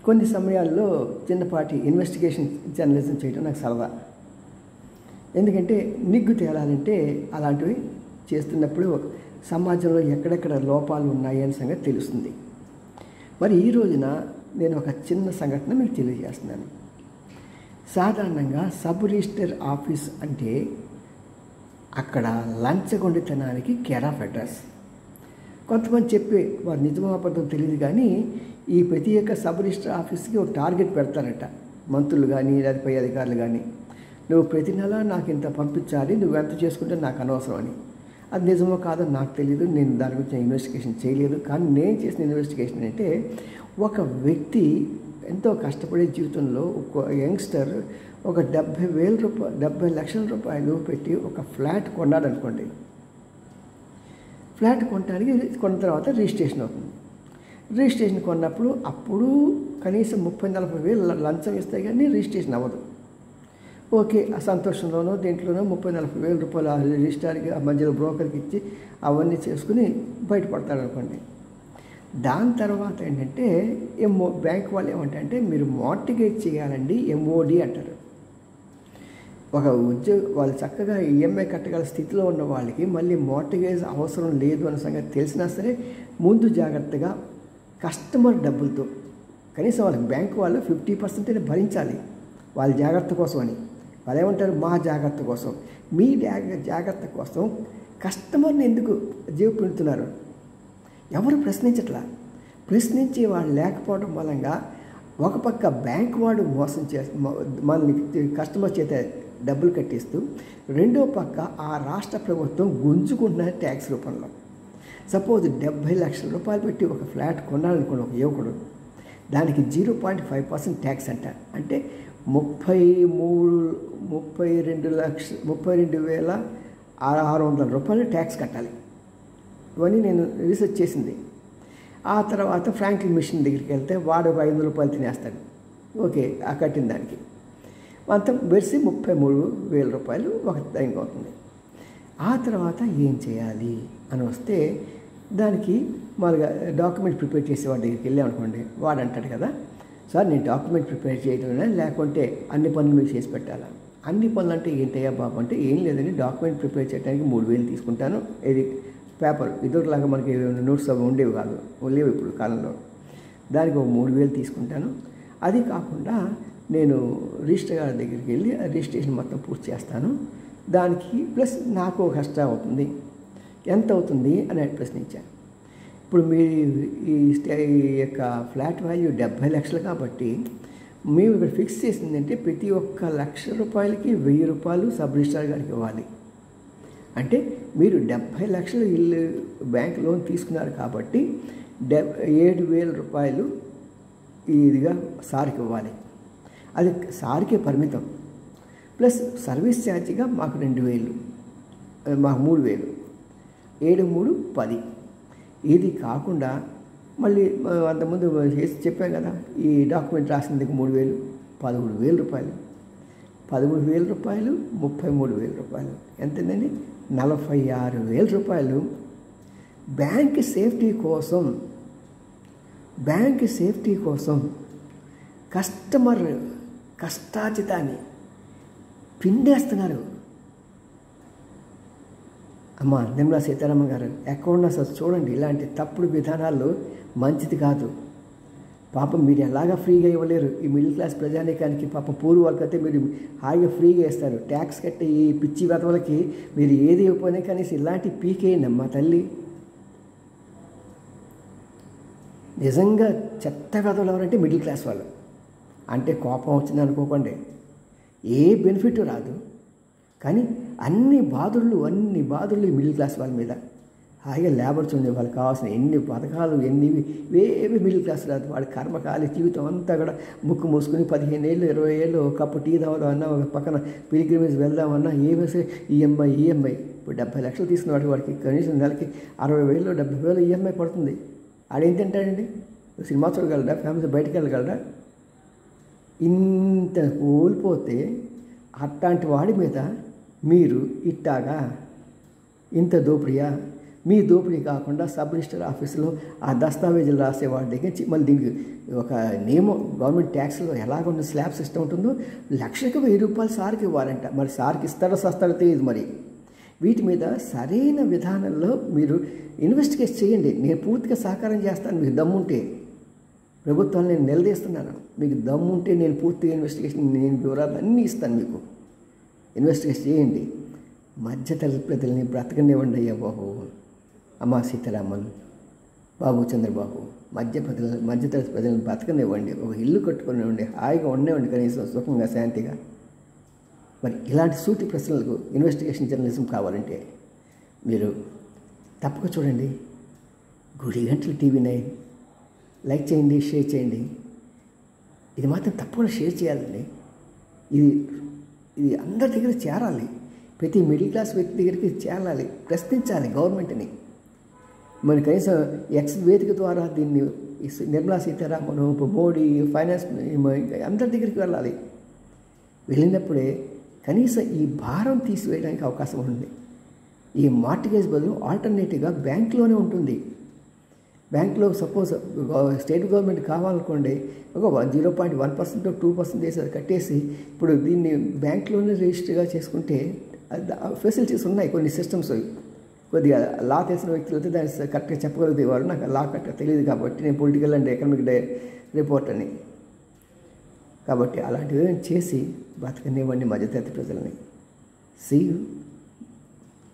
కొన్ని సమయాల్లో చిన్నపాటి ఇన్వెస్టిగేషన్ జర్నలిజం చేయడం నాకు సరదా. ఎందుకంటే నిగ్గు తేలాలంటే అలాంటివి చేస్తున్నప్పుడు సమాజంలో ఎక్కడెక్కడ లోపాలు ఉన్నాయి అనే సంగతి తెలుస్తుంది. మరి ఈ రోజున నేను ఒక చిన్న సంఘటన మీకు తెలియజేస్తున్నాను. సాధారణంగా సబ్ రిజిస్టర్ ఆఫీస్ అంటే అక్కడ లంచగొండితనానికి కేర్ ఆఫ్ అడ్రస్. కొంతమంది చెప్పే వారు నిజమో అబద్ధం తెలియదు, కానీ ఈ ప్రతి ఒక్క సబ్ రిజిస్టర్ ఆఫీస్కి ఒక టార్గెట్ పెడతారట మంత్రులు కానీ లేదా పై అధికారులు కానీ. నువ్వు ప్రతి నెల నాకు ఇంత పంపించాలి, నువ్వు ఎంత చేసుకుంటే నాకు అనవసరం అని. అది నిజమో కాదో నాకు తెలియదు, నేను దాని గురించి ఇన్వెస్టిగేషన్ చేయలేదు. కానీ నేను చేసిన ఇన్వెస్టిగేషన్ అంటే ఒక వ్యక్తి ఎంతో కష్టపడే జీవితంలో ఒక యంగ్స్టర్ ఒక 70 లక్షల రూపాయలు పెట్టి ఒక ఫ్లాట్ కొన్నాడు అనుకోండి. ఫ్లాట్ కొన్న తర్వాత రిజిస్ట్రేషన్ అవుతుంది. రిజిస్ట్రేషన్ కొన్నప్పుడు అప్పుడు కనీసం 30-40 వేలు లంచం ఇస్తే కానీ రిజిస్ట్రేషన్ అవ్వదు. ఓకే, ఆ సంతోషంలోనో దేంట్లోనో 30-40 వేల రూపాయలు ఆ రిజిస్ట్రార్కి ఆ మధ్యలో బ్రోకర్కి ఇచ్చి అవన్నీ చేసుకుని బయటపడతాడు అనుకోండి. దాని తర్వాత ఏంటంటే బ్యాంక్ వాళ్ళు ఏమంటారంటే మీరు మార్టిగేజ్ చేయాలండి, ఎంఓడి అంటారు. ఒక వాళ్ళు చక్కగా ఈఎంఐ కట్టగల స్థితిలో ఉన్న వాళ్ళకి మళ్ళీ మార్టిగేజ్ అవసరం లేదు అన్న సంగతి తెలిసినా సరే ముందు జాగ్రత్తగా కస్టమర్ డబ్బులతో కనీసం వాళ్ళకి బ్యాంకు వాళ్ళు 50% భరించాలి వాళ్ళ జాగ్రత్త కోసం అని. వాళ్ళు ఏమంటారు, మా జాగ్రత్త కోసం, మీ జాగ్రత్త కోసం కస్టమర్ని ఎందుకు జేబు పెడుతున్నారు? ఎవరు ప్రశ్నించట్లా. ప్రశ్నించే వాళ్ళు లేకపోవడం మూలంగా ఒక పక్క బ్యాంక్ వాడు మోసం మనల్ని కస్టమర్ చేత డబ్బులు కట్టిస్తూ, రెండో పక్క ఆ రాష్ట్ర ప్రభుత్వం గుంజుకుంటున్న ట్యాక్స్ రూపంలో. సపోజ్ 70 లక్షల రూపాయలు పెట్టి ఒక ఫ్లాట్ కొన్నాడనుకోండి ఒక యువకుడు, దానికి 0.5% ట్యాక్స్ అంట. అంటే 32,600 రూపాయలు ట్యాక్స్ కట్టాలి. ఇవన్నీ నేను రీసెర్చ్ చేసింది. ఆ తర్వాత ఫ్రాంక్లిన్ మిషన్ దగ్గరికి వెళ్తే వాడు 500 రూపాయలు తినేస్తాడు. ఓకే, ఆ కట్టిన దానికి మొత్తం వెరిసి 33,000 రూపాయలు ఒక టైంకి అవుతుంది. ఆ తర్వాత ఏం చేయాలి అని వస్తే దానికి మామూలుగా డాక్యుమెంట్ ప్రిపేర్ చేసేవాడి దగ్గరికి వెళ్ళామనుకోండి, వాడు అంటాడు కదా, సార్ నేను డాక్యుమెంట్ ప్రిపేర్ చేయటమే లేకుంటే అన్ని పనులు మీరు చేసి పెట్టాలా? అన్ని పనులు అంటే ఏంటయ్యా బాబు అంటే, ఏం లేదని డాక్యుమెంట్ ప్రిపేర్ చేయడానికి 3,000 తీసుకుంటాను. ఇది పేపర్ ఇదిలాగా మనకి నోట్స్ అవి ఉండేవి కాదు, లేవు ఇప్పుడు కాలంలో. దానికి ఒక 3,000 తీసుకుంటాను. అది కాకుండా నేను రిజిస్టర్ గారి దగ్గరికి వెళ్ళి రిజిస్ట్రేషన్ మొత్తం పూర్తి చేస్తాను. దానికి ప్లస్ నాకు ఒక ఎక్స్ట్రా అవుతుంది, ఎంత అవుతుంది అని ప్రశ్నించాను. ఇప్పుడు మీ ఈ యొక్క ఫ్లాట్ వాల్యూ 70 లక్షలు కాబట్టి మేము ఇక్కడ ఫిక్స్ చేసిందంటే ప్రతి ఒక్క ₹1,00,000కి 1,000 రూపాయలు సబ్ రిజిస్ట్రార్ గారికి ఇవ్వాలి. అంటే మీరు 70 లక్షలు ఇల్లు బ్యాంక్ లోన్ తీసుకున్నారు కాబట్టి 7,000 రూపాయలు ఇదిగా సార్కి ఇవ్వాలి. అది సార్కే పరిమితం. ప్లస్ సర్వీస్ ఛార్జీగా మాకు 2,000, మాకు 3,000, 7, 3, 10. ఇది కాకుండా మళ్ళీ అంతకుముందు చెప్పాం కదా, ఈ డాక్యుమెంట్ రాసినందుకు 3,000, 13,000 రూపాయలు. 13,000 రూపాయలు, 33,000 రూపాయలు, ఎంతండి? 46,000 రూపాయలు బ్యాంక్ సేఫ్టీ కోసం కస్టమర్ కష్టార్జితాన్ని పిండేస్తున్నారు. అమ్మ నిర్మలా సీతారామన్ గారు అకౌంట్ అసలు చూడండి, ఇలాంటి తప్పుడు విధానాలు మంచిది కాదు. పాపం మీరు ఎలాగా ఫ్రీగా ఇవ్వలేరు ఈ మిడిల్ క్లాస్ ప్రజానీకానికి. పాపం పూర్వ వాళ్ళకైతే మీరు హాయిగా ఫ్రీగా ఇస్తారు. ట్యాక్స్ కట్టే ఈ పిచ్చి వెధవలకి మీరు ఏది ఇవ్వకపోయినా కనీసం ఇలాంటి పీకేయండి అమ్మ తల్లి. నిజంగా చెత్త వెధవలు ఎవరంటే మిడిల్ క్లాస్ వాళ్ళు. అంటే కోపం వచ్చింది అనుకోకండి, ఏ బెనిఫిట్ రాదు, కానీ అన్ని బాధలు ఈ మిడిల్ క్లాస్ వాళ్ళ మీద. హాయిగా లేబర్ చూడండి, వాళ్ళకి కావాల్సిన ఎన్ని పథకాలు ఏవి మిడిల్ క్లాస్ రాదు. వాడి కర్మకాలి జీవితం అంతా కూడా ముక్కు మూసుకుని 15 ఏళ్ళు 20 ఏళ్ళు ఒక కప్పు టీ తాగుదామన్నా, ఒక పక్కన పిలిగ్రిమేజ్ వెళ్దామన్నా ఏమేసి ఈఎంఐ. ఇప్పుడు 70 లక్షలు తీసుకున్న వాడికి కనీసం నెలకి 60,000 70,000 ఈఎంఐ పడుతుంది. ఆడేం తింటాడండి? సినిమా చూడగలడా? ఫ్యామిలీ బయటకు వెళ్ళగలడా? ఇంత కోల్పోతే అట్లాంటి వాడి మీద మీరు ఇట్టాగా ఇంత దోపిడియా? మీ దోపిడీ కాకుండా సబ్ రిజిస్టర్ ఆఫీసులో ఆ దస్తావేజులు రాసేవాడి దగ్గర నుంచి మళ్ళీ దీనికి ఒక నియమం గవర్నమెంట్ ట్యాక్స్లో ఎలాగొన్న స్లాబ్ సిస్టమ్ ఉంటుందో లక్షకు 1000 రూపాయలు సార్కి ఇవ్వాలంట. మరి సార్కి ఇస్తారో సస్తారో తెలియదు. మరి వీటి మీద సరైన విధానంలో మీరు ఇన్వెస్టిగేట్ చేయండి. నేను పూర్తిగా సహకారం చేస్తాను. మీకు దమ్ముంటే ప్రభుత్వాన్ని నేను నిలదీస్తున్నాను. మీకు దమ్ముంటే నేను పూర్తిగా ఇన్వెస్టిగేషన్ నేను వివరాలు అన్నీ ఇస్తాను. మీకు ఇన్వెస్టిగేషన్ చేయండి. మధ్యతరగతి ప్రజల్ని బ్రతకనివ్వండి అయ్యా బాబు. అమ్మా సీతారామన్, బాబు చంద్రబాబు, మధ్యతరగతి ప్రజలను బ్రతకనివ్వండి. ఒక ఇల్లు కట్టుకునివ్వండి, హాయిగా ఉండనివ్వండి, కనీసం సుఖంగా శాంతిగా. మరి ఇలాంటి సూటి ప్రశ్నలకు ఇన్వెస్టిగేషన్ జర్నలిజం కావాలంటే మీరు తప్పక చూడండి గుడిగంటల TV9. లైక్ చేయండి, షేర్ చేయండి. ఇది మాత్రం తప్పకుండా షేర్ చేయాలండి. ఇది అందరి దగ్గర చేరాలి. ప్రతి మిడిల్ క్లాస్ వ్యక్తి దగ్గరికి చేరాలి. ప్రశ్నించాలి గవర్నమెంట్ని. మరి కనీసం ఎక్స్ వేదిక ద్వారా దీన్ని నిర్మలా సీతారామన్, మోడీ, ఫైనాన్స్ అందరి దగ్గరికి వెళ్ళాలి. వెళ్ళినప్పుడే కనీసం ఈ భారం తీసివేయడానికి అవకాశం ఉంది. ఈ మార్టిగేజ్ బదులు ఆల్టర్నేటివ్గా బ్యాంకులోనే ఉంటుంది. బ్యాంకులో సపోజ్ స్టేట్ గవర్నమెంట్ కావాలనుకోండి, ఒక 0.1% 2% వేసి కట్టేసి ఇప్పుడు దీన్ని బ్యాంకులోనే రిజిస్టర్గా చేసుకుంటే ఫెసిలిటీస్ ఉన్నాయి. కొన్ని సిస్టమ్స్ కొద్దిగా లా తెలిసిన వ్యక్తులు అయితే దాన్ని కరెక్ట్గా చెప్పగలిగేవారు. నాకు లా కరెక్ట్గా తెలియదు కాబట్టి నేను పొలిటికల్ అండ్ ఎకనామిక్ రిపోర్ట్ అని. కాబట్టి అలాంటివి చేసి బతకనివ్వండి మధ్యతరగతి ప్రజల్ని. See you.